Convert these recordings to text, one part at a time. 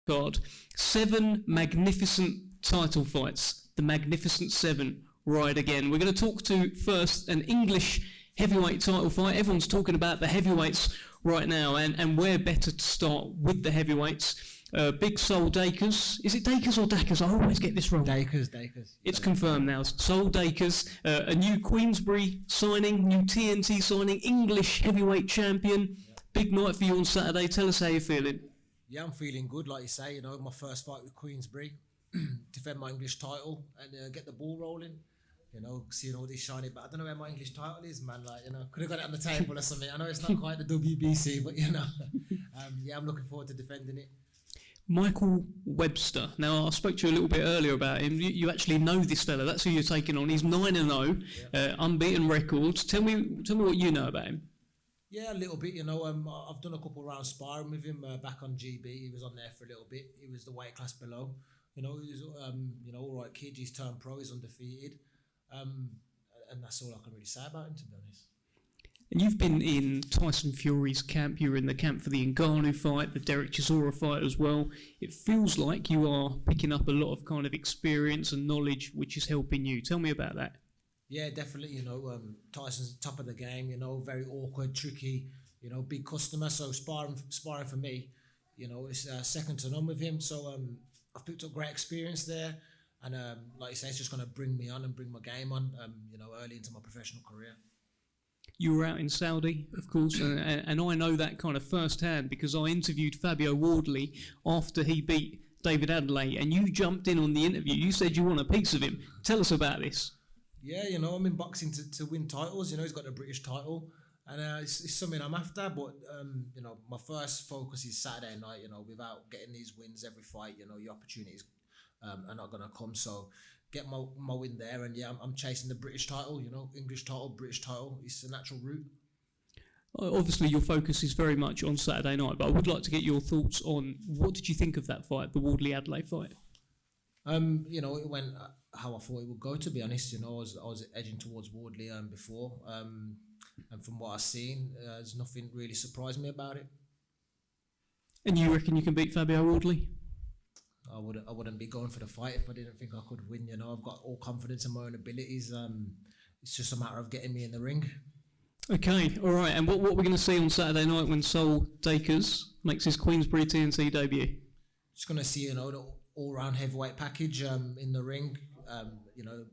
card. 7 magnificent title fights. The Magnificent 7 ride again. We're going to talk to first an English heavyweight title fight. Everyone's talking about the heavyweights right now, and where better to start with the heavyweights. Big Sol Dacres. Is it Dacres or Dacres? I always get this wrong. Dacres. It's confirmed now. Sol Dacres, a new Queensbury signing, new TNT signing, English heavyweight champion. Yep. Big night for you on Saturday. Tell us how you're feeling. Yeah, I'm feeling good. Like you say, my first fight with Queensbury, defend my English title and get the ball rolling. Seeing all this shiny, but I don't know where my English title is, man. Could have got it on the table or something. I know it's not quite the WBC, but I'm looking forward to defending it. Michael Webster. Now, I spoke to you a little bit earlier about him. You actually know this fella. That's who you're taking on. He's 9-0, unbeaten records. Tell me what you know about him. Yeah, a little bit. I've done a couple of rounds sparring with him back on GB. He was on there for a little bit. He was the weight class below. He was, all right kid. He's turned pro. He's undefeated. And that's all I can really say about him, to be honest. And you've been in Tyson Fury's camp. You were in the camp for the Ngannou fight, the Derek Chisora fight as well. It feels like you are picking up a lot of kind of experience and knowledge, which is helping you. Tell me about that. Yeah, definitely. Tyson's top of the game. Very awkward, tricky. Big customer. So sparring for me, it's second to none with him. So I've picked up great experience there. And like you say, it's just going to bring me on and bring my game on, early into my professional career. You were out in Saudi, of course, and I know that kind of firsthand because I interviewed Fabio Wardley after he beat David Adelaide, and you jumped in on the interview. You said you want a piece of him. Tell us about this. Yeah, I'm in boxing to win titles. He's got a British title, and it's something I'm after. But my first focus is Saturday night. Without getting these wins every fight, your opportunities are not going to come. So get my win there, and I'm chasing the British title. English title, British title. It's a natural route. Obviously, your focus is very much on Saturday night, but I would like to get your thoughts on what did you think of that fight, the Wardley Adelaide fight? It went how I thought it would go. To be honest, I was edging towards Wardley before, and from what I've seen, there's nothing really surprised me about it. And you reckon you can beat Fabio Wardley? I wouldn't be going for the fight if I didn't think I could win. I've got all confidence in my own abilities. It's just a matter of getting me in the ring. Okay, all right. And what we're going to see on Saturday night when Sol Dacres makes his Queensbury TNT debut? Just going to see the all-round heavyweight package in the ring.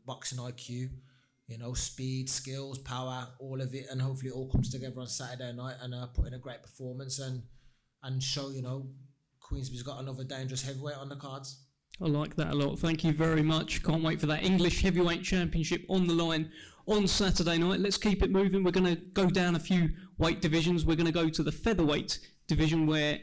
Boxing IQ, speed, skills, power, all of it, and hopefully it all comes together on Saturday night and put in a great performance and show Queensbury's got another dangerous heavyweight on the cards. I like that a lot. Thank you very much. Can't wait for that English Heavyweight Championship on the line on Saturday night. Let's keep it moving. We're going to go down a few weight divisions. We're going to go to the featherweight division where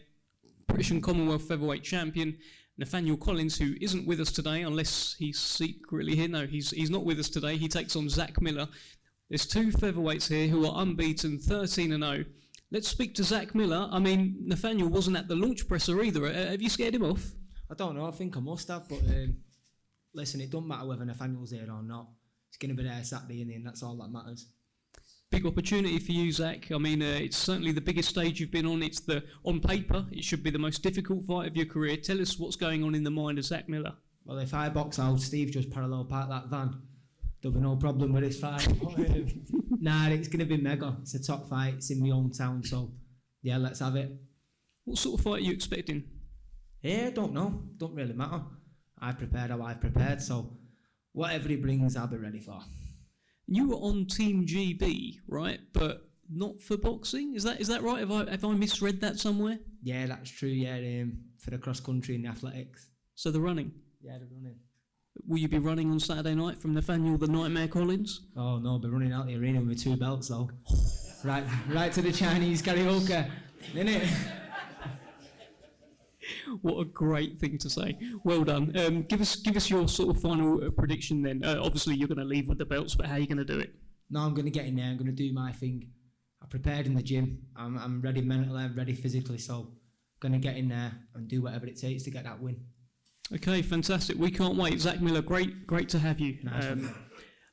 British and Commonwealth Featherweight Champion Nathaniel Collins, who isn't with us today unless he's secretly here. No, he's not with us today. He takes on Zack Miller. There's 2 featherweights here who are unbeaten, 13-0. Let's speak to Zack Miller. I mean, Nathaniel wasn't at the launch presser either. Have you scared him off? I don't know. I think I must have. But listen, it doesn't matter whether Nathaniel's there or not. He's going to be there Saturday, and that's all that matters. Big opportunity for you, Zack. I mean, it's certainly the biggest stage you've been on. On paper, it should be the most difficult fight of your career. Tell us what's going on in the mind of Zack Miller. Well, if I box out, Steve just parallel park that van. There'll be no problem with this fight. Nah, it's going to be mega. It's a top fight. It's in my own town, so yeah, let's have it. What sort of fight are you expecting? Yeah, don't know. Don't really matter. I've prepared how I've prepared, so whatever he brings, I'll be ready for. You were on Team GB, right? But not for boxing? Is that right? Have I misread that somewhere? Yeah, that's true. Yeah, for the cross country and the athletics. So the running? Yeah, the running. Will you be running on Saturday night from Nathaniel the Nightmare Collins? Oh no, I'll be running out the arena with 2 belts though. right to the Chinese karaoke, innit? What a great thing to say. Well done. Give us your sort of final prediction then. Obviously you're going to leave with the belts, but how are you going to do it? No, I'm going to get in there. I'm going to do my thing. I prepared in the gym. I'm ready mentally, I'm ready physically, so I'm going to get in there and do whatever it takes to get that win. Okay, fantastic. We can't wait. Zack Miller, great to have you. Nice.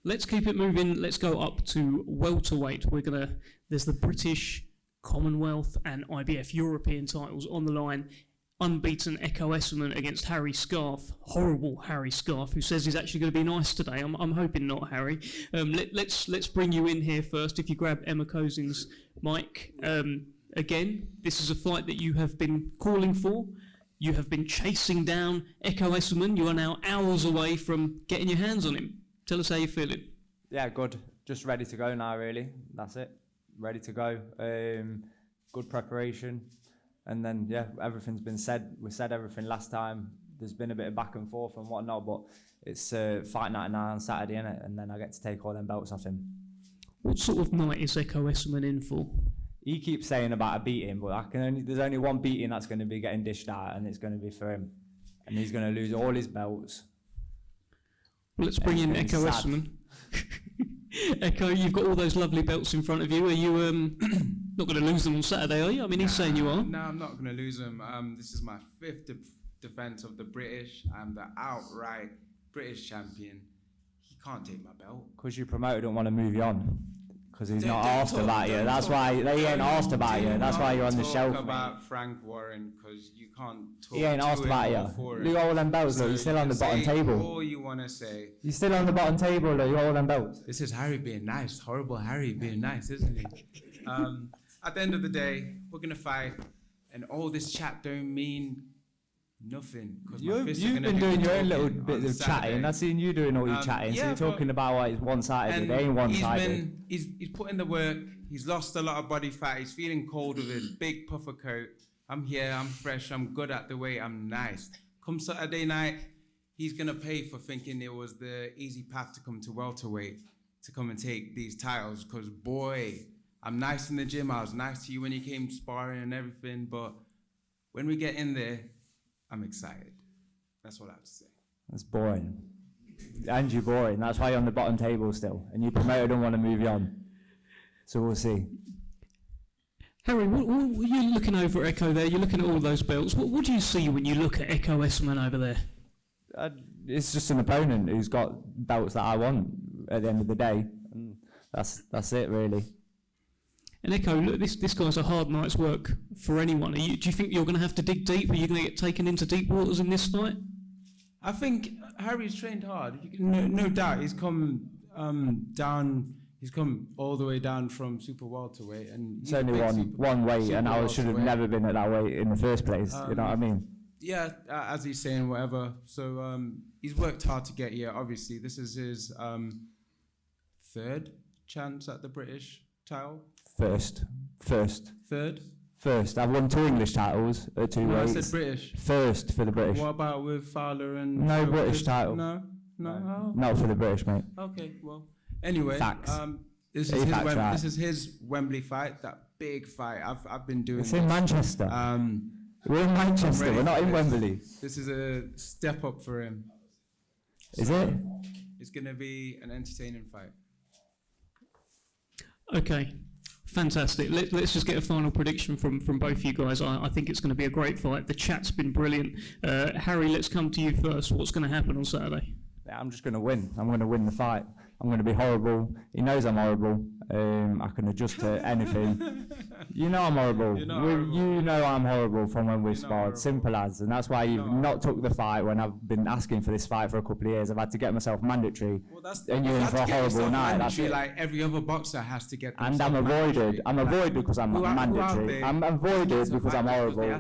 Let's keep it moving. Let's go up to welterweight. There's the British, Commonwealth and IBF European titles on the line. unbeaten Echo Esserman against Harry Scarf, horrible Harry Scarf, who says he's actually going to be nice today. I'm hoping not, Harry. Let's bring you in here first. If you grab Emma Cosin's mic. Again, this is a fight that you have been calling for. You have been chasing down Echo Esserman. You are now hours away from getting your hands on him. Tell us how you're feeling. Yeah, good. Just ready to go now, really. That's it. Ready to go. Good preparation. And then, yeah, everything's been said. We said everything last time. There's been a bit of back and forth and whatnot, but it's fight night now on Saturday, innit? And then I get to take all them belts off him. What sort of night is Echo Esserman in for? He keeps saying about a beating, but there's only one beating that's going to be getting dished out, and it's going to be for him. And he's going to lose all his belts. Well, let's bring in Echo Esserman. Echo, you've got all those lovely belts in front of you. Are you not going to lose them on Saturday, are you? I mean, he's saying you are. No, I'm not going to lose them. This is my 5th defense of the British. I'm the outright British champion. He can't take my belt. Because your promoter don't want to move you on. Because he's not asked about you. That's why they ain't asked about you. That's why you're on the shelf. Talk about Frank Warren, because you can't talk. He ain't asked about you. Look at all them belts, look. You're still on the bottom table. All you want to say. You're still on the bottom table, look. You're all them belts. This is Harry being nice. Horrible Harry being nice, isn't he? At the end of the day, we're gonna fight, and all this chat don't mean nothing. You've been doing your own little bit of chatting. I've seen you doing all your chatting. Yeah, so you're talking about why it's one-sided. They ain't one-sided. He's put in the work. He's lost a lot of body fat. He's feeling cold with his big puffer coat. I'm here. I'm fresh. I'm good at the weight. I'm nice. Come Saturday night, he's gonna pay for thinking it was the easy path to come to welterweight to come and take these titles. Because boy, I'm nice in the gym. I was nice to you when you came sparring and everything. But when we get in there, I'm excited. That's what I have to say. That's boring. And you're boring. That's why you're on the bottom table still. And your promoter don't want to move you on. So we'll see. Harry, what you're looking over at Echo there. You're looking at all those belts. What do you see when you look at Echo Esserman over there? It's just an opponent who's got belts that I want at the end of the day. And that's it, really. And Echo, look, this guy's a hard night's work for anyone. Do you think you're going to have to dig deep? Are you going to get taken into deep waters in this fight? I think Harry's trained hard. No doubt. He's come down. He's come all the way down from super welterweight, and it's only one weight, and I should have never been at that weight in the first place. You know what I mean? Yeah, as he's saying, whatever. So he's worked hard to get here. Obviously, this is his 3rd chance at the British title. First. Third. I've won 2 English titles at 2 weights. I said British. First for the British. What about with Fowler and... No British title. No. Not for the British, mate. Okay, well. Anyway, Facts. This is his Wembley fight, that big fight. I've been doing It's in Manchester. We're in Manchester, we're not in Wembley. This is a step up for him. Is it? It's going to be an entertaining fight. Okay. Fantastic. Let's just get a final prediction from both you guys. I think it's going to be a great fight. The chat's been brilliant. Harry, let's come to you first. What's going to happen on Saturday? Yeah, I'm just going to win. I'm going to win the fight. I'm going to be horrible. He knows I'm horrible. I can adjust to anything. You know I'm horrible. You know I'm horrible from when we've sparred. Simple as. And that's why you've not took the fight when I've been asking for this fight for a couple of years. I've had to get myself mandatory. And you're in for a horrible night. That's it. Like every other boxer has to get. And I'm avoided. I'm avoided because I'm mandatory. I'm avoided because I'm horrible.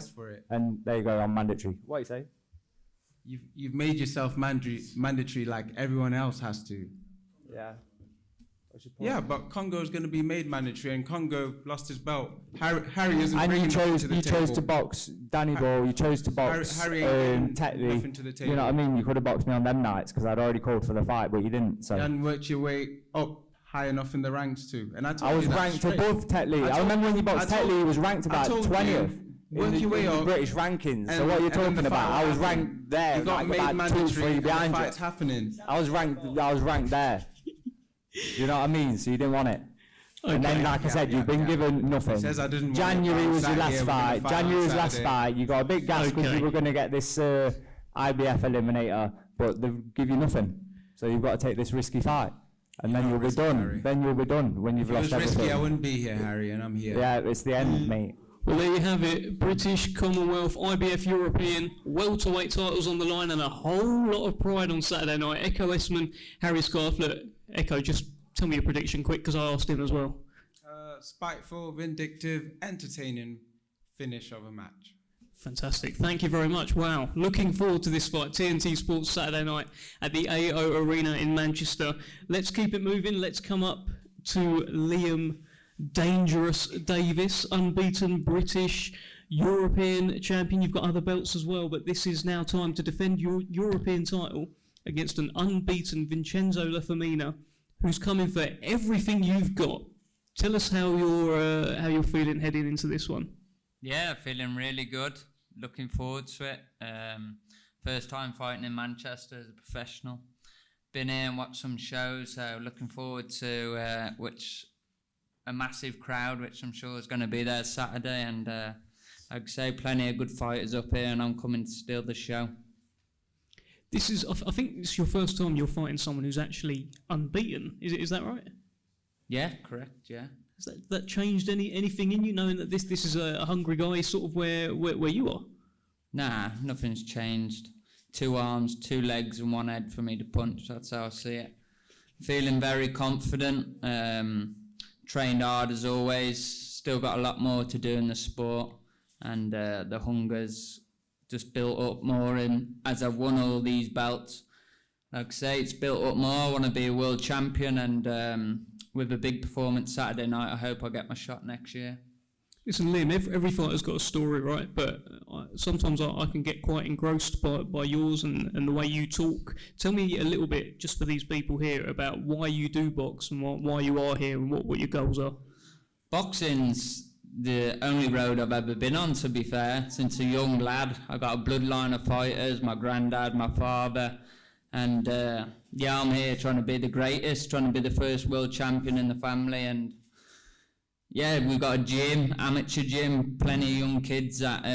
And there you go, I'm mandatory. What do you say? You've made yourself mandatory like everyone else has to. Yeah. Yeah, but Congo's going to be made mandatory, and Congo lost his belt. Harry isn't. And you chose to box Danny Ball. You chose to box Tetley. You know what I mean? You could have boxed me on them nights because I'd already called for the fight, but you didn't. So. And worked your way up high enough in the ranks too. And I was ranked above Tetley. I remember when you boxed Tetley, he was ranked about 20th. Work your way up. British rankings. So what you're talking about? I was ranked there. You got made mandatory. Behind you. Fight's happening. I was ranked there. You know what I mean? So you didn't want it. Okay. And then, like I said, you've been given nothing. Says I didn't January was your last fight. January was last fight. You got a big gas because you were going to get this IBF eliminator, but they give you nothing. So you've got to take this risky fight. And then you'll be done. Then you'll be done when you've lost everything. If it was risky, I wouldn't be here, Harry, and I'm here. Yeah, it's the end, mate. Well, there you have it. British, Commonwealth, IBF European, welterweight titles on the line and a whole lot of pride on Saturday night. Echo Esman, Harry Scarf. Look, Echo, just tell me your prediction quick because I asked him as well. Spiteful, vindictive, entertaining finish of a match. Fantastic. Thank you very much. Wow. Looking forward to this fight. TNT Sports Saturday night at the AO Arena in Manchester. Let's keep it moving. Let's come up to Liam Dangerous Davis, unbeaten British European champion. You've got other belts as well, but this is now time to defend your European title against an unbeaten Vincenzo Lafemina, who's coming for everything you've got. Tell us how you're feeling heading into this one. Yeah, feeling really good. Looking forward to it. First time fighting in Manchester as a professional. Been here and watched some shows, so looking forward to a massive crowd, which I'm sure is going to be there Saturday. And like I say, plenty of good fighters up here, and I'm coming to steal the show. I think it's your first time you're fighting someone who's actually unbeaten. Is that right? Yeah, correct. Yeah. Has that changed anything in you, knowing that this is a hungry guy, sort of where you are? Nah, nothing's changed. 2 arms, 2 legs, and 1 head for me to punch. That's how I see it. Feeling very confident. Trained hard as always. Still got a lot more to do in the sport, and the hunger's just built up more. And as I've won all these belts, like I say, it's built up more. I want to be a world champion, and with a big performance Saturday night, I hope I get my shot next year. Listen, Liam, every fighter's got a story, right? But sometimes I can get quite engrossed by yours and the way you talk. Tell me a little bit, just for these people here, about why you do box and why you are here and what your goals are. Boxing's the only road I've ever been on, to be fair. Since a young lad, I got a bloodline of fighters, my granddad, my father. And I'm here trying to be the greatest, trying to be the first world champion in the family. And yeah, we've got a gym, amateur gym, plenty of young kids that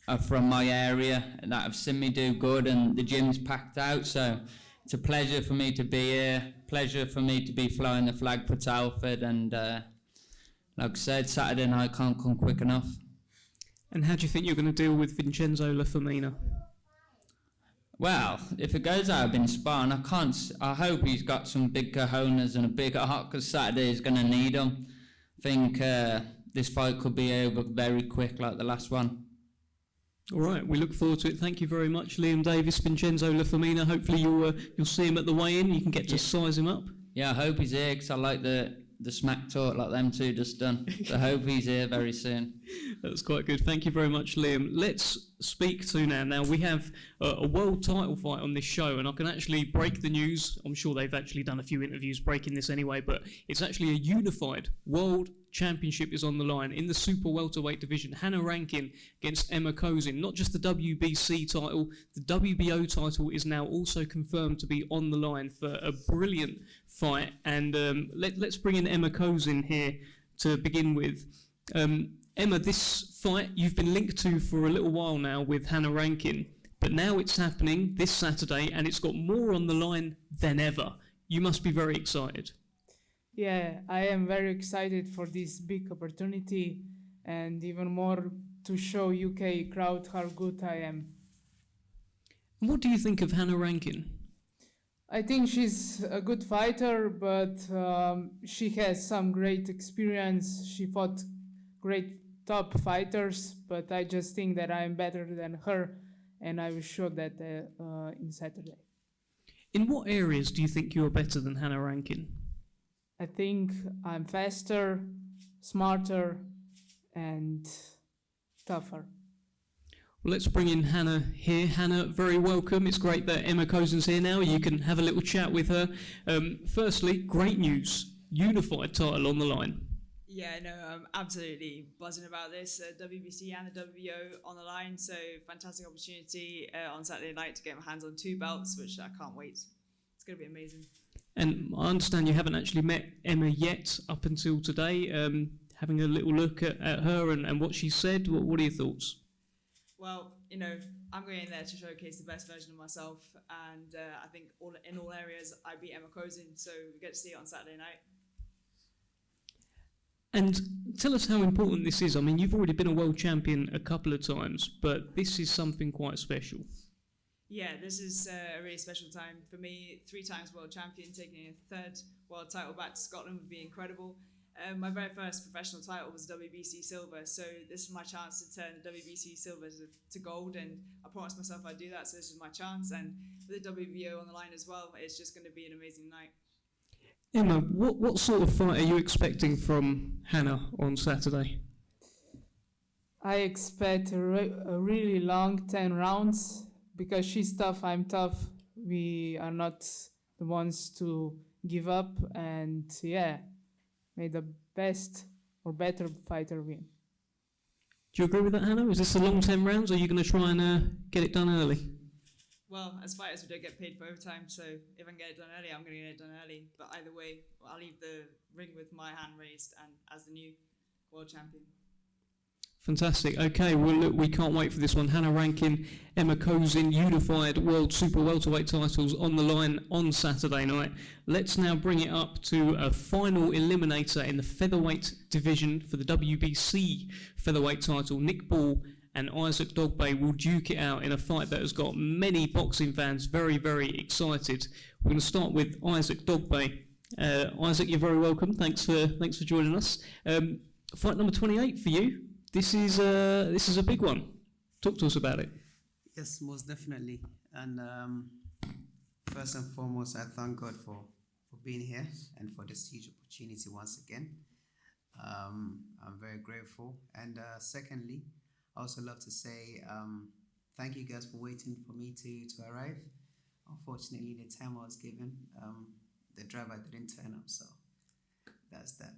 are from my area that have seen me do good, and the gym's packed out. So it's a pleasure for me to be here, pleasure for me to be flying the flag for Telford. And like I said, Saturday night can't come quick enough. And how do you think you're going to deal with Vincenzo Lafemina? Well, if it goes out, I've been sparring. I hope he's got some big cojones and a big heart, because Saturday is going to need them. I think this fight could be over very quick, like the last one. All right, we look forward to it. Thank you very much, Liam Davis, Vincenzo Lafemina. Hopefully you'll see him at the weigh-in. You can get to size him up. Yeah, I hope he's here, because I like the smack talk like them two just done. So I hope he's here very soon. That's quite good. Thank you very much, Liam. Let's speak to now. Now, we have a world title fight on this show, and I can actually break the news. I'm sure they've actually done a few interviews breaking this anyway, but it's actually a unified world championship is on the line in the super welterweight division. Hannah Rankin against Emma Kozin. Not just the WBC title, the WBO title is now also confirmed to be on the line for a brilliant fight. And let's bring in Emma Kozin here to begin with. Emma, this fight you've been linked to for a little while now with Hannah Rankin, but now it's happening this Saturday and it's got more on the line than ever. You must be very excited. Yeah, I am very excited for this big opportunity, and even more to show UK crowd how good I am. What do you think of Hannah Rankin? I think she's a good fighter, but she has some great experience. She fought great top fighters, but I just think that I'm better than her, and I will show that in Saturday. In what areas do you think you're better than Hannah Rankin? I think I'm faster, smarter, and tougher. Well, let's bring in Hannah here. Hannah, very welcome. It's great that Emma Kozin's here now. You can have a little chat with her. Firstly, great news. Unified title on the line. Yeah, no, I'm absolutely buzzing about this. WBC and the WBO on the line, so fantastic opportunity on Saturday night to get my hands on 2 belts, which I can't wait. It's going to be amazing. And I understand you haven't actually met Emma yet up until today. Having a little look at her and what she said, what are your thoughts? Well, you know, I'm going in there to showcase the best version of myself, and I think in all areas I beat Emma Kozin, so we get to see it on Saturday night. And tell us how important this is. I mean, you've already been a world champion a couple of times, but this is something quite special. Yeah, this is a really special time for me. 3 times world champion, taking a 3rd world title back to Scotland would be incredible. My very first professional title was WBC silver, so this is my chance to turn the WBC silver to gold, and I promised myself I'd do that, so this is my chance. And with the WBO on the line as well, it's just going to be an amazing night. Emma, what sort of fight are you expecting from Hannah on Saturday? I expect a really long 10 rounds because she's tough, I'm tough. We are not the ones to give up, and yeah, may the best or better fighter win. Do you agree with that, Hannah? Is this a long 10 rounds, or are you going to try and get it done early? Well, as fighters, we don't get paid for overtime, so if I can get it done early, I'm going to get it done early. But either way, I'll leave the ring with my hand raised and as the new world champion. Fantastic. Okay, well, look, we can't wait for this one. Hannah Rankin, Emma Kozin, unified world super welterweight titles on the line on Saturday night. Let's now bring it up to a final eliminator in the featherweight division for the WBC featherweight title. Nick Ball and Isaac Dogboe will duke it out in a fight that has got many boxing fans very, very excited. We're going to start with Isaac Dogboe. Isaac, you're very welcome. Thanks for joining us. Fight number 28 for you. This is a big one. Talk to us about it. Yes, most definitely. And first and foremost, I thank God for being here and for this huge opportunity once again. I'm very grateful. And secondly, I also love to say thank you guys for waiting for me to arrive. Unfortunately, the time I was given, the driver didn't turn up, so that's that.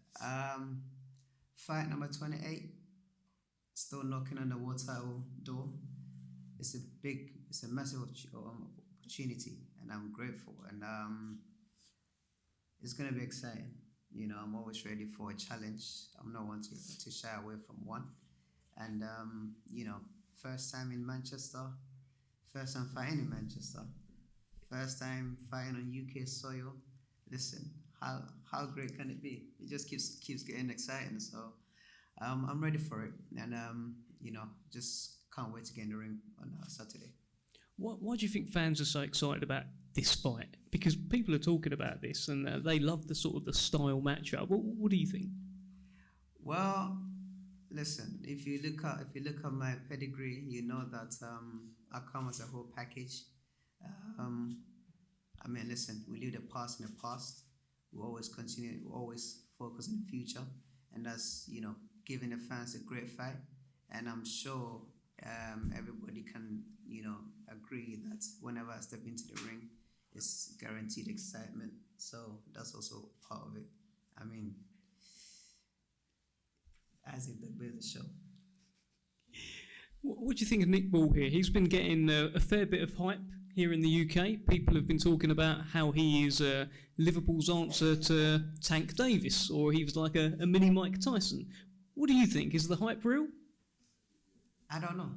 Fight number 28. Still knocking on the world title door. It's a massive opportunity, and I'm grateful. And it's gonna be exciting. You know, I'm always ready for a challenge. I'm not one to shy away from one. And you know, first time in Manchester, first time fighting in Manchester, first time fighting on UK soil. Listen, how great can it be? It just keeps getting exciting. So. I'm ready for it, and you know, just can't wait to get in the ring on Saturday. Why do you think fans are so excited about this fight? Because people are talking about this, and they love the sort of the style matchup. What do you think? Well, listen, if you look at my pedigree, you know that I come as a whole package. I mean, listen, we leave the past in the past. We always focus on the future, and that's, you know, giving the fans a great fight. And I'm sure everybody can, you know, agree that whenever I step into the ring, it's guaranteed excitement. So that's also part of it. I mean, Isaac Dogboe is a show. What do you think of Nick Ball here? He's been getting a fair bit of hype here in the UK. People have been talking about how he is Liverpool's answer to Tank Davis, or he was like a mini Mike Tyson. What do you think? Is the hype real? I don't know.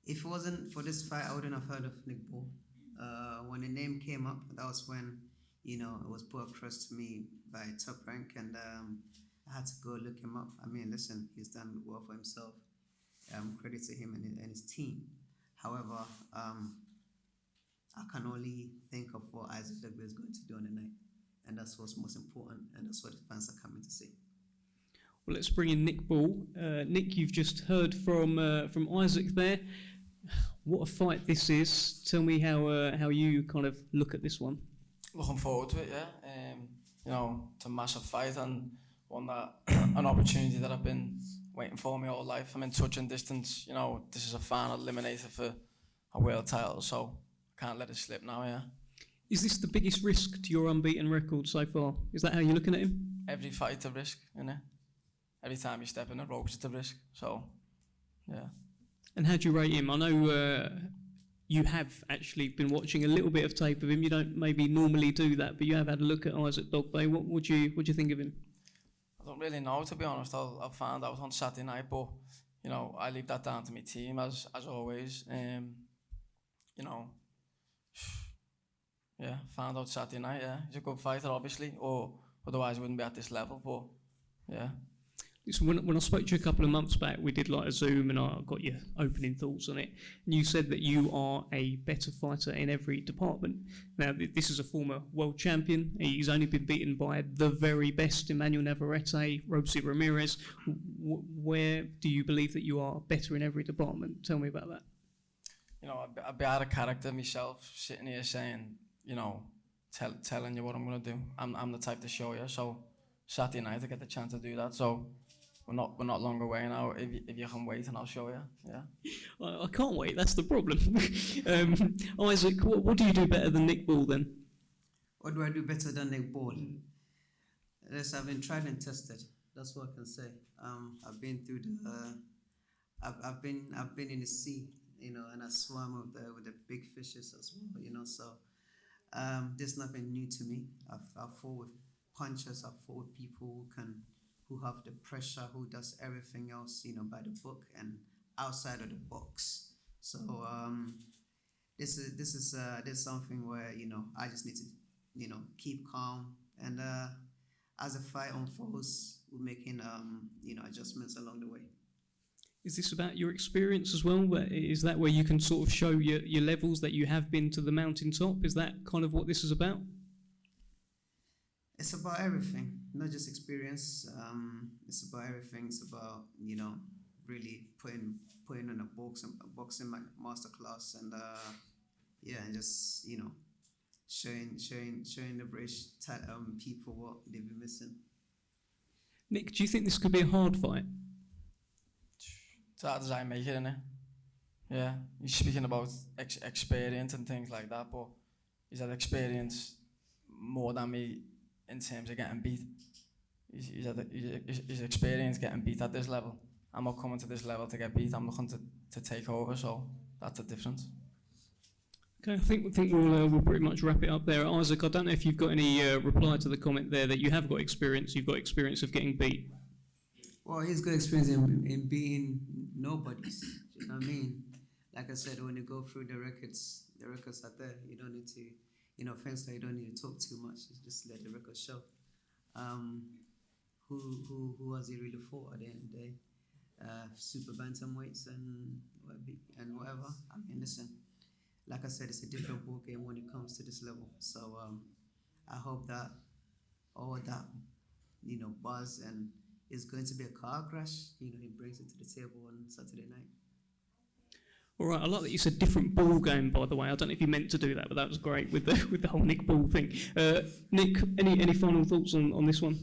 If it wasn't for this fight, I wouldn't have heard of Nick Ball. When the name came up, that was when, you know, it was put across to me by Top Rank, and I had to go look him up. I mean, listen, he's done well for himself. Credit to him and his team. However, I can only think of what Isaac Dogboe is going to do on the night, and that's what's most important, and that's what the fans are coming to see. Well, let's bring in Nick Ball. Nick, you've just heard from Isaac there. What a fight this is. Tell me how you kind of look at this one. Looking forward to it, yeah. You know, it's a massive fight, and one that an opportunity that I've been waiting for my whole life. I'm in touching distance. You know, this is a final eliminator for a world title, so I can't let it slip now, yeah. Is this the biggest risk to your unbeaten record so far? Is that how you're looking at him? Every fight's a risk, you know. Every time you step in the ropes, it's a risk. So, yeah. And how do you rate him? I know you have actually been watching a little bit of tape of him. You don't maybe normally do that, but you have had a look at Isaac Dogboe. What would you think of him? I don't really know, to be honest. I'll find out on Saturday night, but you know, I leave that down to my team as always. You know, yeah, find out Saturday night. Yeah, he's a good fighter, obviously, or Otherwise, I wouldn't be at this level. But yeah. Listen, when I spoke to you a couple of months back, we did like a Zoom and I got your opening thoughts on it. And you said that you are a better fighter in every department. Now, this is a former world champion. He's only been beaten by the very best, Emmanuel Navarrete, Robeisy Ramirez. Where do you believe that you are better in every department? Tell me about that. You know, I'd be out of character myself, sitting here saying, you know, telling you what I'm going to do. I'm the type to show you. So Saturday night I get the chance to do that. So we're not long away now. If you can wait, and I'll show you. Yeah. I can't wait. That's the problem. Isaac, what do you do better than Nick Ball then? What do I do better than Nick Ball? Yes, I've been tried and tested. That's what I can say. I've been through the. I've been in the sea, you know, and I swam with the big fishes as well, you know. So there's nothing new to me. I've fought with punchers. I've fought with people who have the pressure, who does everything else, you know, by the book and outside of the box. So this is something where, you know, I just need to, you know, keep calm, and as the fight unfolds, we're making you know, adjustments along the way. Is this about your experience as well? Is that where you can sort of show your levels that you have been to the mountaintop? Is that kind of what this is about? It's about everything, not just experience. It's about everything. It's about, you know, really putting on a boxing masterclass, and yeah, and just, you know, showing the British people what they've been missing. Nick, do you think this could be a hard fight? It's hard as I make it, innit? Yeah, you're speaking about experience and things like that, but he's had experience more than me in terms of getting beat. He's experienced getting beat at this level. I'm not coming to this level to get beat. I'm looking to take over, so that's the difference. Okay, I think we'll pretty much wrap it up there. Isaac, I don't know if you've got any reply to the comment there that you have got experience. You've got experience of getting beat. Well, he's got experience in beating nobodies. You know what I mean? Like I said, when you go through the records are there. You don't need to, you know, things like you don't need to talk too much. Just let the records show. Who has he really fought at the end of the day? Super bantamweights and whatever. I mean, listen, like I said, it's a different ball game when it comes to this level. So I hope that all that, you know, buzz and is going to be a car crash, you know, he brings it to the table on Saturday night. All right, I like that you said different ball game, by the way. I don't know if you meant to do that, but that was great with the whole Nick Ball thing. Nick, any final thoughts on this one?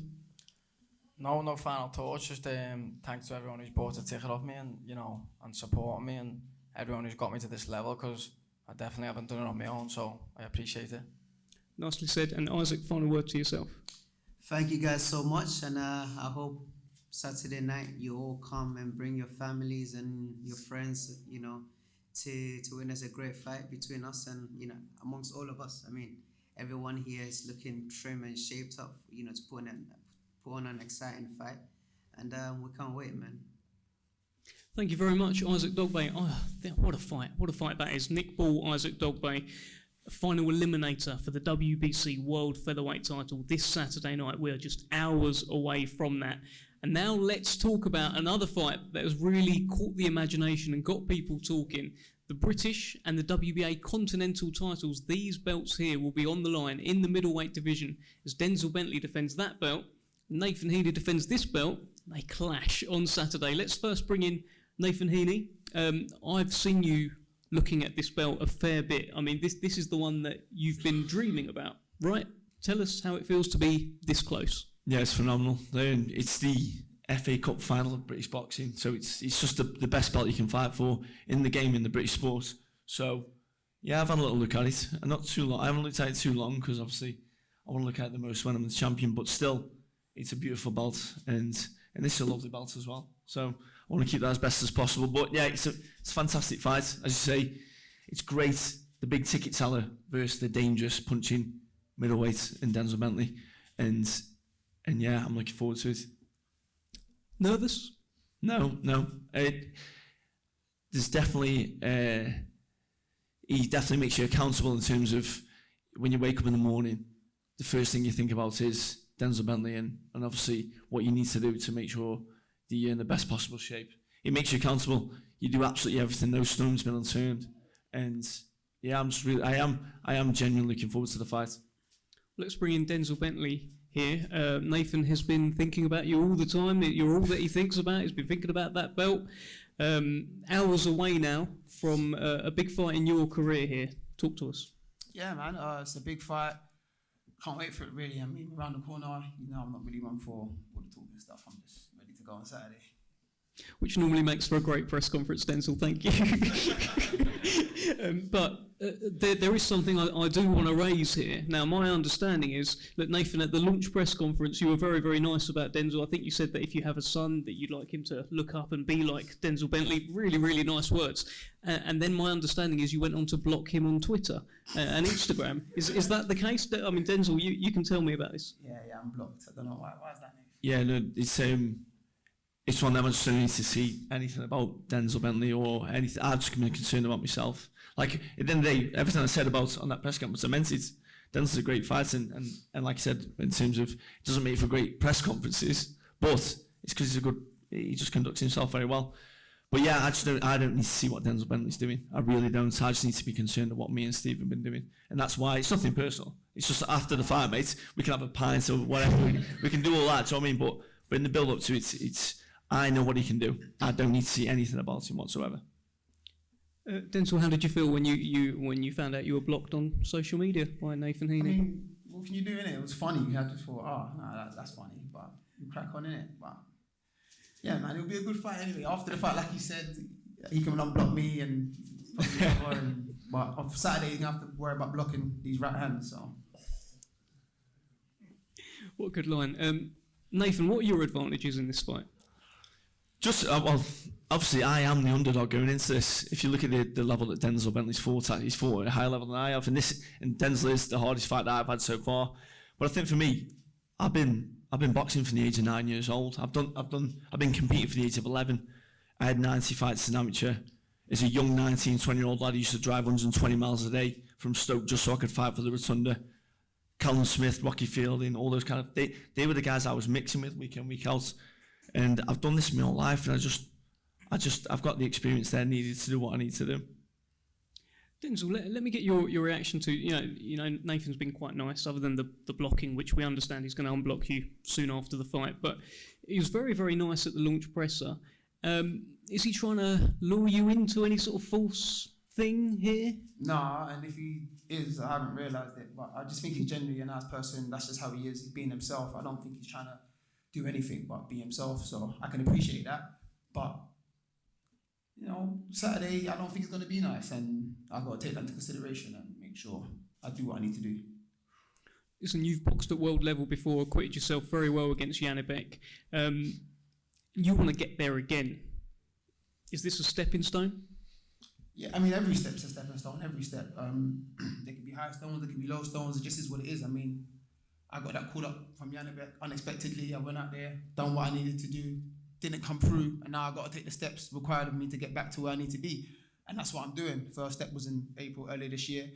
No final thoughts. Just thanks to everyone who's bought a ticket off me and, you know, and supporting me, and everyone who's got me to this level, because I definitely haven't done it on my own, so I appreciate it. Nicely said. And Isaac, final word to yourself. Thank you guys so much, and I hope Saturday night you all come and bring your families and your friends, you know, to witness a great fight between us and, you know, amongst all of us. I mean, everyone here is looking trim and shaped up, you know, to put on an exciting fight, and we can't wait, man. Thank you very much, Isaac Dogboe. Oh, what a fight! What a fight that is. Nick Ball, Isaac Dogboe, final eliminator for the WBC World Featherweight title this Saturday night. We are just hours away from that. And now let's talk about another fight that has really caught the imagination and got people talking. The British and the WBA Continental titles, these belts here will be on the line in the middleweight division as Denzel Bentley defends that belt. Nathan Heaney defends this belt. They clash on Saturday. Let's first bring in Nathan Heaney. I've seen you looking at this belt a fair bit. I mean, this is the one that you've been dreaming about, right? Tell us how it feels to be this close. Yeah, it's phenomenal. It's the FA Cup final of British boxing, so it's just the best belt you can fight for in the game, in the British sport. So, yeah, I've had a little look at it, and not too long. I haven't looked at it too long because obviously I want to look at it the most when I'm the champion. But still, it's a beautiful belt, and this is a lovely belt as well. So I want to keep that as best as possible. But yeah, it's a fantastic fight, as you say. It's great. The big ticket seller versus the dangerous punching middleweight in Denzel Bentley, and yeah, I'm looking forward to it. Nervous? No. There's definitely he definitely makes you accountable in terms of when you wake up in the morning. The first thing you think about is Denzel Bentley and obviously what you need to do to make sure that you're in the best possible shape. It makes you accountable. You do absolutely everything. No stone's been unturned. And yeah, I am genuinely looking forward to the fight. Let's bring in Denzel Bentley here. Nathan has been thinking about you all the time. You're all that he thinks about. He's been thinking about that belt. Hours away now from a big fight in your career here. Talk to us. Yeah, man, it's a big fight. Can't wait for it, really. I mean, around the corner, you know, I'm not really one for all the talking stuff. I'm just ready to go on Saturday. Which normally makes for a great press conference, Denzel, thank you. But there is something I do want to raise here. Now, my understanding is that, Nathan, at the launch press conference, you were very, very nice about Denzel. I think you said that if you have a son, that you'd like him to look up and be like Denzel Bentley. Really, really nice words. And then my understanding is you went on to block him on Twitter and Instagram. Is that the case? I mean, Denzel, you can tell me about this. Yeah, I'm blocked. I don't know why is that, Nathan? Yeah, no, it's one that I just don't need to see anything about Denzel Bentley or anything. I've just been concerned about myself. Like, at the end of the day, everything I said about on that press conference, I meant it. Denzel's a great fighter, and like I said, in terms of, it doesn't make for great press conferences, but it's because he just conducts himself very well. But yeah, I don't need to see what Denzel Bentley's doing. I really don't. I just need to be concerned with what me and Steve have been doing. And that's why, it's nothing personal. It's just after the fight, mate, we can have a pint or whatever. We can do all that, do you know what I mean? But in the build-up to it, I know what he can do. I don't need to see anything about him whatsoever. Denzel, how did you feel when you found out you were blocked on social media by Nathan Heaney? I mean, what can you do, innit? It was funny. You had to thought, that's funny, but you crack on, innit? But yeah, man, it'll be a good fight anyway. After the fight, like you said, he can unblock me and but on Saturday he's gonna have to worry about blocking these right hands. So what a good line. Nathan, what are your advantages in this fight? Just, well, obviously I am the underdog going into this. If you look at the level that Denzel Bentley's fought at, he's fought at a higher level than I have, and Denzel is the hardest fight that I've had so far. But I think for me, I've been boxing from the age of 9 years old. I've been competing from the age of 11. I had 90 fights as an amateur. As a young 19, 20-year-old lad, I used to drive 120 miles a day from Stoke just so I could fight for the Rotunda. Callum Smith, Rocky Fielding, all those kind of, they were the guys I was mixing with week in, week out. And I've done this my whole life, and I've got the experience there needed to do what I need to do. Denzel, let me get your reaction to, you know, Nathan's been quite nice, other than the blocking, which we understand he's going to unblock you soon after the fight, but he was very, very nice at the launch presser. Is he trying to lure you into any sort of false thing here? Nah, and if he is, I haven't realised it, but I just think he's genuinely a nice person. That's just how he is. He's being himself. I don't think he's trying to do anything but be himself, so I can appreciate that. But you know, Saturday I don't think it's going to be nice, and I've got to take that into consideration and make sure I do what I need to do. Listen, you've boxed at world level before, acquitted yourself very well against Janibek. You want to get there again. Is this a stepping stone? Yeah, I mean, every step's a stepping stone, every step. There can be high stones, there can be low stones, it just is what it is. I mean, I got that called up from Janibek unexpectedly. I went out there, done what I needed to do, didn't come through, and now I got to take the steps required of me to get back to where I need to be. And that's what I'm doing. First step was in April earlier this year,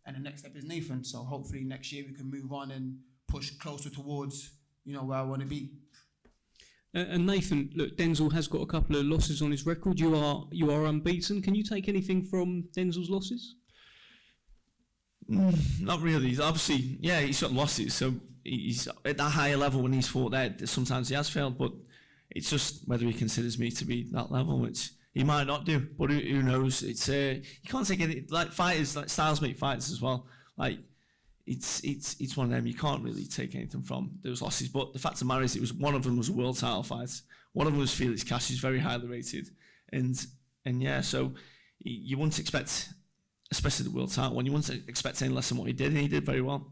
and the next step is Nathan. So hopefully next year we can move on and push closer towards, you know, where I want to be. And Nathan, look, Denzel has got a couple of losses on his record. You are unbeaten. Can you take anything from Denzel's losses? Not really. Obviously, yeah, he's got losses, so he's at that higher level when he's fought there. Sometimes he has failed, but it's just whether he considers me to be that level, which he might not do. But who knows? It's you can't take it like fighters, like styles make fighters as well. Like it's one of them. You can't really take anything from those losses. But the fact of the matter is, one of them was a world title fight. One of them was Felix Cash, who's very highly rated, and yeah, so you wouldn't expect, especially the world title one, you wouldn't expect any less than what he did, and he did very well.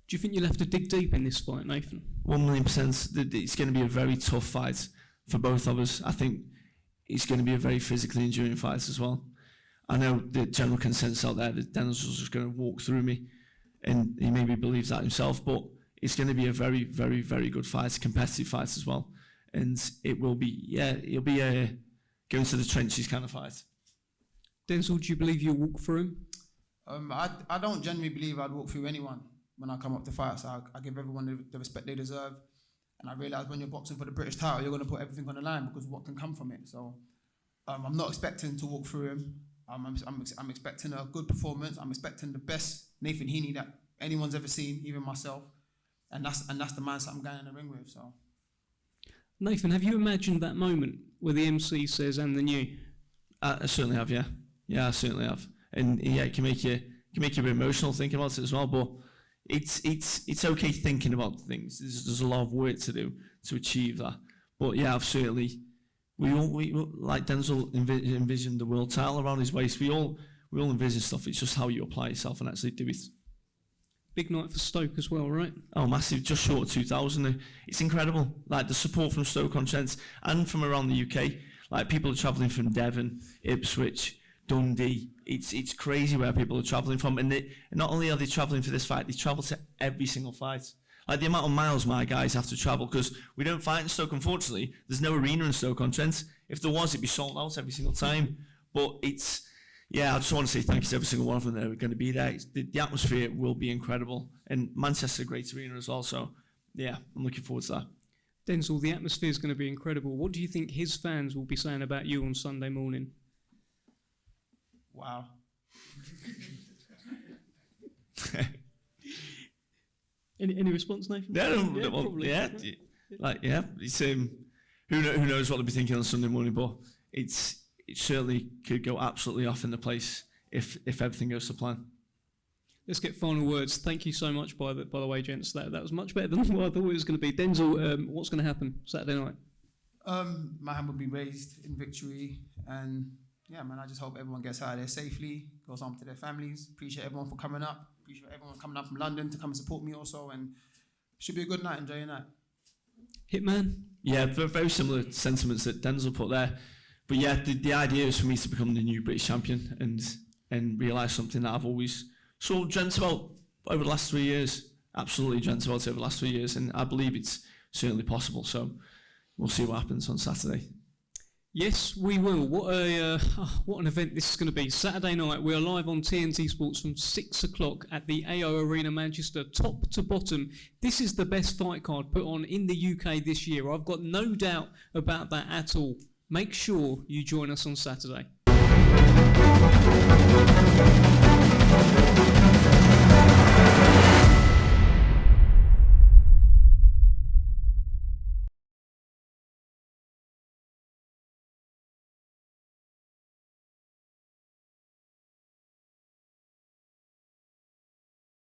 Do you think you'll have to dig deep in this fight, Nathan? 1,000,000%. It's going to be a very tough fight for both of us. I think it's going to be a very physically enduring fight as well. I know the general consensus out there that Denzel's just going to walk through me, and he maybe believes that himself, but it's going to be a very, very, very good fight, a competitive fight as well. And it will be, yeah, it'll be a going to the trenches kind of fight. Denzel, do you believe you'll walk through him? I don't genuinely believe I'd walk through anyone. when I come up to fight. So I give everyone the respect they deserve. And I realise when you're boxing for the British title, you're going to put everything on the line because what can come from it. So I'm not expecting to walk through him. I'm expecting a good performance. I'm expecting the best Nathan Heaney that anyone's ever seen, even myself. And that's the mindset I'm going in the ring with. So, Nathan, have you imagined that moment where the MC says, "And the new"? I certainly have, yeah. Yeah, I certainly have. And yeah, it can make you a bit emotional thinking about it as well. But it's okay thinking about things. There's a lot of work to do to achieve that. But yeah, I've certainly we like Denzel envisioned the world title around his waist. We all envision stuff. It's just how you apply yourself and actually do it. Big night for Stoke as well, right? Oh, massive! Just short of 2,000. It's incredible. Like the support from Stoke-on-Trent and from around the UK. Like people are travelling from Devon, Ipswich, Dundee. It's crazy where people are travelling from, and not only are they travelling for this fight, they travel to every single fight. Like the amount of miles my guys have to travel, because we don't fight in Stoke, unfortunately. There's no arena in Stoke-on-Trent. If there was, it'd be sold out every single time. But yeah, I just want to say thank you to every single one of them that are going to be there. The atmosphere will be incredible. And Manchester's a great arena as well, so yeah, I'm looking forward to that. Denzel, the atmosphere is going to be incredible. What do you think his fans will be saying about you on Sunday morning? Wow. Any response, Nathan? Yeah. It's who knows what they'll be thinking on Sunday morning, but it certainly could go absolutely off in the place if everything goes to plan. Let's get final words. Thank you so much, by the way, gents. That was much better than what I thought it was going to be. Denzel, what's going to happen Saturday night? My hand will be raised in victory, and yeah, man, I just hope everyone gets out of there safely, goes home to their families. Appreciate everyone for coming up. Appreciate everyone coming up from London to come and support me also, and it should be a good night. Enjoy your night. Hitman? Yeah, very similar sentiments that Denzel put there. But yeah, the idea is for me to become the new British champion and realise something that I've always sort of dreamt about over the last 3 years. Absolutely dreamt about it over the last 3 years, and I believe it's certainly possible. So we'll see what happens on Saturday. Yes, we will. What an event this is going to be. Saturday night, we are live on TNT Sports from 6 o'clock at the AO Arena, Manchester, top to bottom. This is the best fight card put on in the UK this year. I've got no doubt about that at all. Make sure you join us on Saturday.